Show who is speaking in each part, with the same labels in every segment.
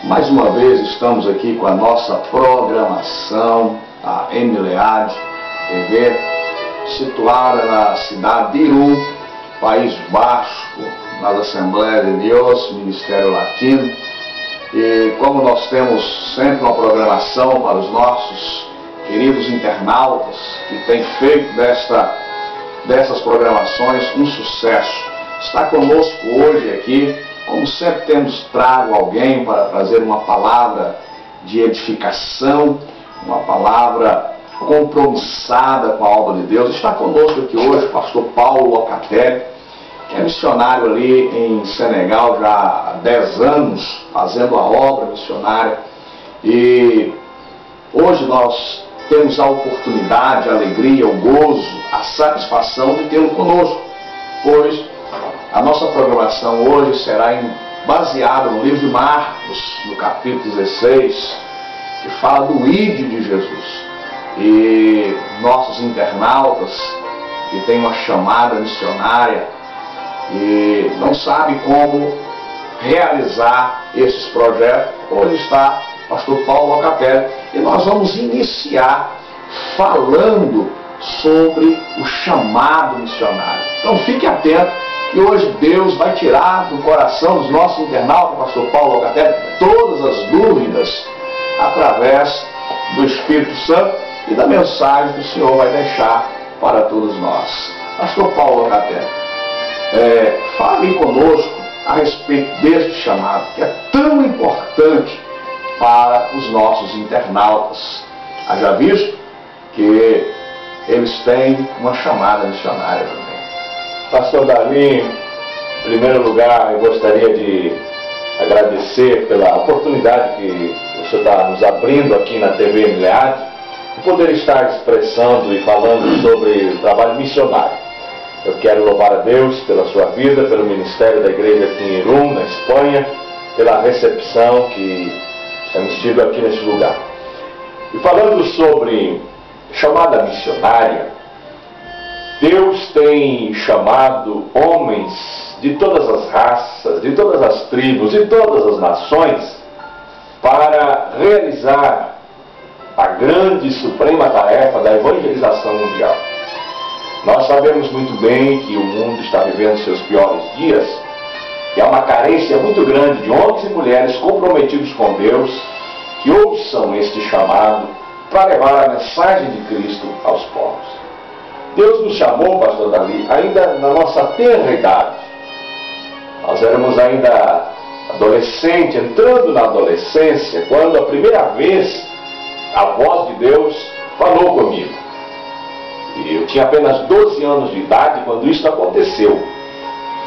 Speaker 1: Mais uma vez estamos aqui com a nossa programação, a MLEAD TV, situada na cidade de Irum, País Basco, nas Assembleias de Deus, Ministério Latino. E como nós temos sempre uma programação para os nossos queridos internautas, que têm feito dessas programações um sucesso, está conosco hoje aqui, como sempre temos trago alguém para trazer uma palavra de edificação, uma palavra compromissada com a obra de Deus. Está conosco aqui hoje o pastor Paulo Locatelli, que é missionário ali em Senegal já há 10 anos, fazendo a obra missionária. E hoje nós temos a oportunidade, a alegria, o gozo, a satisfação de tê-lo conosco, pois a nossa programação hoje será baseada no livro de Marcos, no capítulo 16, que fala do Ide de Jesus. E nossos internautas, que têm uma chamada missionária e não sabem como realizar esses projetos, hoje está o pastor Paulo Locatelli, e nós vamos iniciar falando sobre o chamado missionário. Então fique atento, que hoje Deus vai tirar do coração dos nossos internautas, pastor Paulo Locatelli, todas as dúvidas através do Espírito Santo e da mensagem que o Senhor vai deixar para todos nós. Pastor Paulo Locatelli, fale conosco a respeito deste chamado, que é tão importante para os nossos internautas. Haja visto que eles têm uma chamada missionária também.
Speaker 2: Pastor Davi, em primeiro lugar, eu gostaria de agradecer pela oportunidade que o senhor está nos abrindo aqui na TV MLEAD, de poder estar expressando e falando sobre o trabalho missionário. Eu quero louvar a Deus pela sua vida, pelo ministério da igreja aqui em Irum, na Espanha, pela recepção que temos tido aqui nesse lugar. E falando sobre chamada missionária, Deus tem chamado homens de todas as raças, de todas as tribos, de todas as nações para realizar a grande e suprema tarefa da evangelização mundial. Nós sabemos muito bem que o mundo está vivendo seus piores dias e há uma carência muito grande de homens e mulheres comprometidos com Deus que ouçam este chamado para levar a mensagem de Cristo aos povos. Deus nos chamou, pastor Davi, ainda na nossa tenra idade. Nós éramos ainda adolescentes, entrando na adolescência, quando a primeira vez a voz de Deus falou comigo. E eu tinha apenas 12 anos de idade quando isso aconteceu.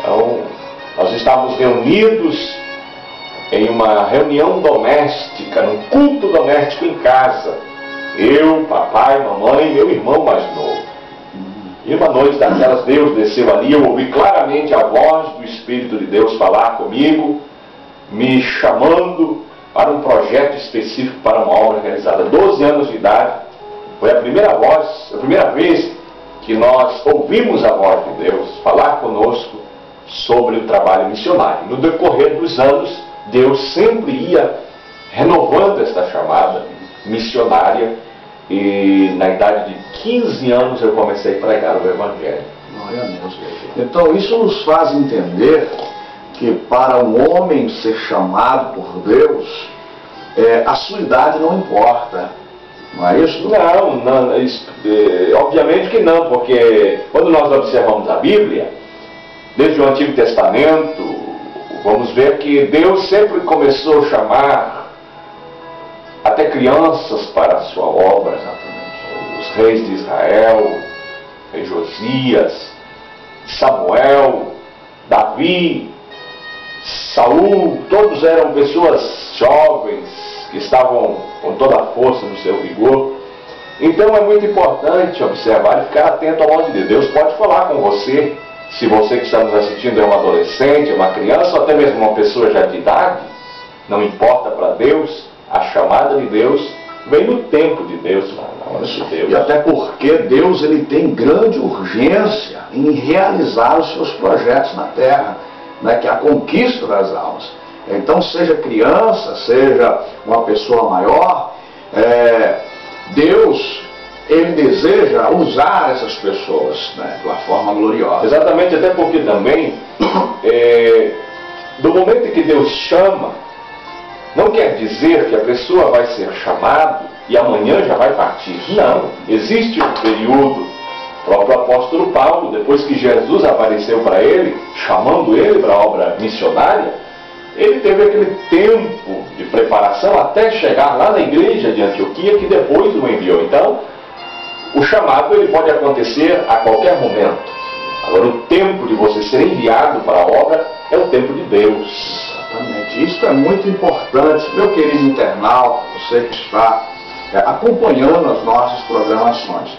Speaker 2: Então, nós estávamos reunidos em uma reunião doméstica, num culto doméstico em casa. Eu, papai, mamãe e meu irmão mais novo. E uma noite daquelas, Deus desceu ali, eu ouvi claramente a voz do Espírito de Deus falar comigo, me chamando para um projeto específico, para uma obra realizada. 12 anos de idade, foi a primeira vez que nós ouvimos a voz de Deus falar conosco sobre o trabalho missionário. No decorrer dos anos, Deus sempre ia renovando esta chamada missionária, e na idade de 15 anos eu comecei a pregar o Evangelho.
Speaker 1: Glória a Deus. Então isso nos faz entender que para um homem ser chamado por Deus, a sua idade não importa. Não é isso?
Speaker 2: Não, obviamente que não, porque quando nós observamos a Bíblia, desde o Antigo Testamento, vamos ver que Deus sempre começou a chamar até crianças para a sua obra. Exatamente. Os reis de Israel, rei Josias, Samuel, Davi, Saul, todos eram pessoas jovens que estavam com toda a força no seu vigor. Então é muito importante observar e ficar atento à voz de Deus. Deus pode falar com você, se você que está nos assistindo é um adolescente, é uma criança, ou até mesmo uma pessoa já de idade, não importa para Deus. A chamada de Deus vem no tempo de Deus, na hora de Deus.
Speaker 1: E até porque Deus ele tem grande urgência em realizar os seus projetos na terra, né, que é a conquista das almas. Então, seja criança, seja uma pessoa maior, Deus, Ele deseja usar essas pessoas, né, de uma forma gloriosa.
Speaker 2: Exatamente, até porque também, do momento em que Deus chama, não quer dizer que a pessoa vai ser chamada e amanhã já vai partir. Não, existe um período. O próprio apóstolo Paulo, depois que Jesus apareceu para ele, chamando ele para a obra missionária, ele teve aquele tempo de preparação até chegar lá na igreja de Antioquia, que depois o enviou. Então, o chamado ele pode acontecer a qualquer momento. Agora, o tempo de você ser enviado para a obra é o tempo de Deus.
Speaker 1: Exatamente. Isso é muito importante, meu querido internauta, você que está acompanhando as nossas programações.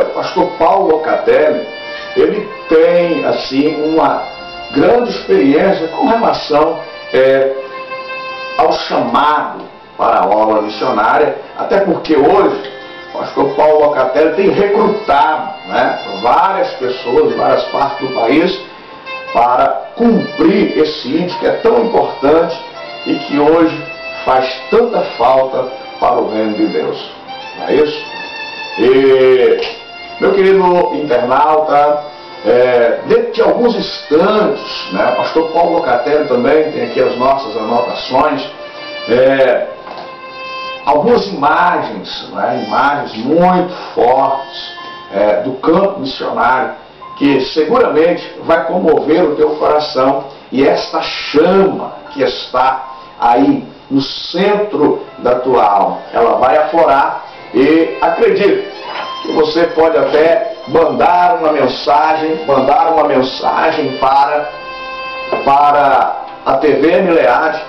Speaker 1: O pastor Paulo Locatelli, ele tem assim uma grande experiência com relação ao chamado para a obra missionária, até porque hoje o pastor Paulo Locatelli tem recrutado, né, várias pessoas de várias partes do país para cumprir esse índice que é tão importante e que hoje faz tanta falta para o reino de Deus. Não é isso? E, meu querido internauta, dentro de alguns instantes, né, o pastor Paulo Locatelli também tem aqui as nossas anotações, algumas imagens, né, imagens muito fortes do campo missionário, que seguramente vai comover o teu coração, e esta chama que está aí no centro da tua alma, ela vai aflorar. E acredito que você pode até mandar uma mensagem para a TV Milead,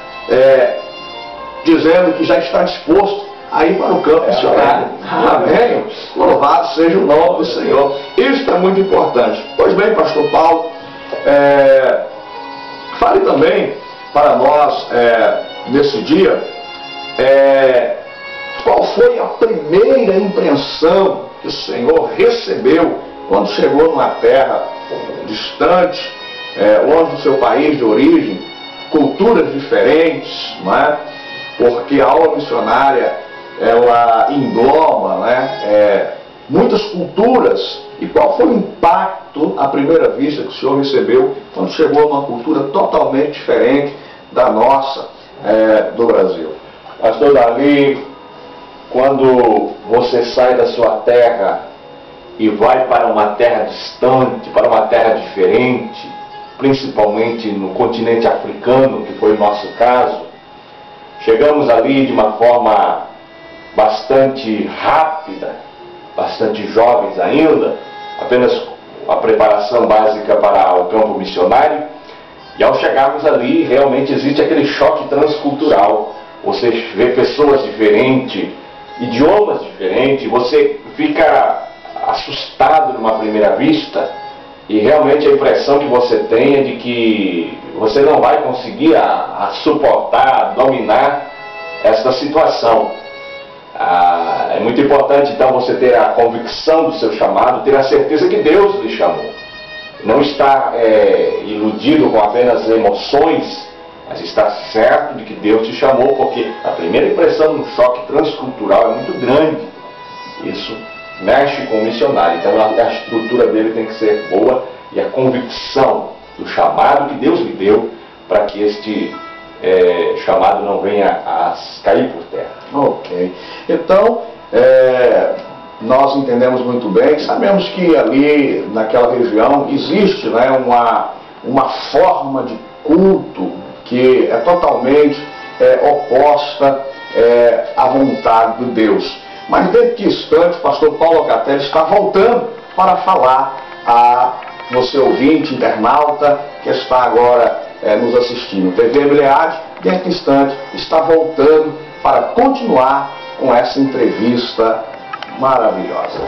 Speaker 1: dizendo que já está disposto a ir para o campo missionário. Amém? Louvado seja o nome do Senhor. Isso é muito importante. Pois bem, pastor Paulo, fale também para nós nesse dia qual foi a primeira impressão que o Senhor recebeu quando chegou numa terra distante, longe do seu país de origem, culturas diferentes, não é? Porque a obra missionária ela engloba, né, muitas culturas. E qual foi o impacto à primeira vista que o Senhor recebeu quando chegou numa cultura totalmente diferente da nossa, do Brasil?
Speaker 2: Pastor Davi, quando você sai da sua terra e vai para uma terra distante, para uma terra diferente, principalmente no continente africano, que foi o nosso caso, chegamos ali de uma forma bastante rápida, bastante jovens ainda, apenas a preparação básica para o campo missionário, e ao chegarmos ali, realmente existe aquele choque transcultural. Você vê pessoas diferentes, idiomas diferentes, você fica assustado numa primeira vista, e realmente a impressão que você tem é de que você não vai conseguir suportar, dominar esta situação. É muito importante então você ter a convicção do seu chamado, ter a certeza que Deus lhe chamou. Não estar iludido com apenas emoções, mas estar certo de que Deus te chamou, porque a primeira impressão de um choque transcultural é muito grande. Isso mexe com o missionário. Então a estrutura dele tem que ser boa, e a convicção do chamado que Deus lhe deu, para que este chamado não venha a cair por terra.
Speaker 1: Ok. Então, nós entendemos muito bem, sabemos que ali naquela região existe, né, uma forma de culto que é totalmente oposta à vontade de Deus. Mas dentro de instante, o pastor Paulo Locatelli está voltando para falar a você ouvinte, internauta, que está agora nos assistindo. TV Milead, dentro de instante, está voltando para continuar com essa entrevista maravilhosa.